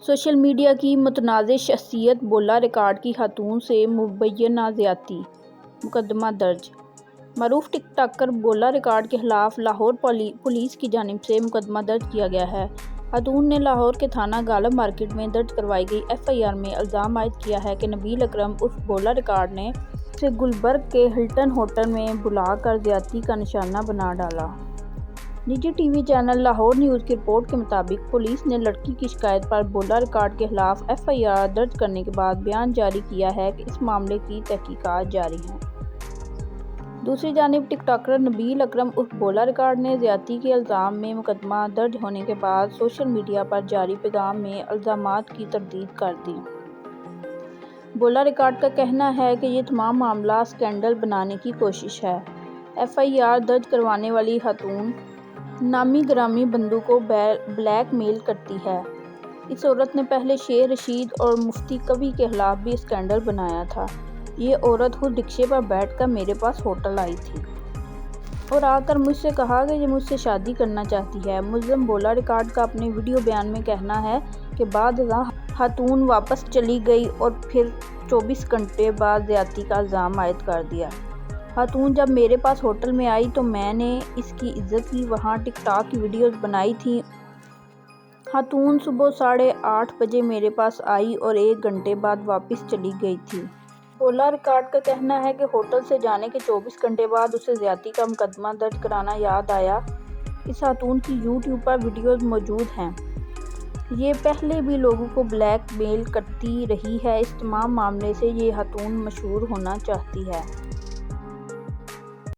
Social media کی متنازع شخصیت بولا ریکارڈ کی خاتون سے مبینہ زیادتی، مقدمہ درج۔ معروف ٹک ٹاکر بولا ریکارڈ کے خلاف لاہور پولیس کی جانب سے مقدمہ درج کیا گیا ہے۔ خاتون نے لاہور کے تھانہ غالب مارکیٹ میں درج کروائی گئی ایف آئی آر میں الزام عائد کیا ہے کہ نبیل اکرم عرف بولا ریکارڈ نے اسے گلبرگ کے ہلٹن ہوٹل میں بلا کر زیادتی کا نشانہ بنا ڈالا۔ نجی T V channel Lahore news کی رپورٹ کے مطابق پولیس نے لڑکی کی شکایت پر بولا ریکارڈ کے خلاف ایف آئی آر درج کرنے کے بعد بیان جاری کیا ہے کہ اس معاملے کی تحقیقات جاری ہیں۔ دوسری جانب ٹک ٹاکر نبیل اکرم عرف بولا ریکارڈ نے زیادتی کے الزام میں مقدمہ درج ہونے کے بعد سوشل میڈیا پر جاری پیغام میں الزامات کی تردید کر دی۔ بولا ریکارڈ کا کہنا ہے کہ یہ تمام معاملہ سکینڈل بنانے کی کوشش ہے۔ ایف آئی آر درج کروانے والی خاتون نامی گرامی بندوں کو بلیک میل کرتی ہے۔ اس عورت نے پہلے شیر رشید اور مفتی قوی کے خلاف بھی سکینڈل بنایا تھا۔ یہ عورت خود رکشے پر بیٹھ کر میرے پاس ہوٹل آئی تھی اور آ کر مجھ سے کہا کہ یہ مجھ سے شادی کرنا چاہتی ہے۔ ملزم بولا ریکارڈ کا اپنے ویڈیو بیان میں کہنا ہے کہ بعد ازاں خاتون واپس چلی گئی اور پھر 24 گھنٹے بعد زیادتی کا الزام عائد کر دیا۔ خاتون جب میرے پاس ہوٹل میں آئی تو میں نے اس کی عزت کی، وہاں ٹک ٹاک کی ویڈیوز بنائی تھیں۔ خاتون صبح 8:30 بجے میرے پاس آئی اور 1 گھنٹے بعد واپس چلی گئی تھی۔ بولا ریکارڈ کا کہنا ہے کہ ہوٹل سے جانے کے 24 گھنٹے بعد اسے زیادتی کا مقدمہ درج کرانا یاد آیا۔ اس خاتون کی یوٹیوب پر ویڈیوز موجود ہیں۔ یہ پہلے بھی لوگوں کو بلیک میل کرتی رہی ہے۔ اس تمام معاملے سے یہ خاتون مشہور ہونا چاہتی ہے۔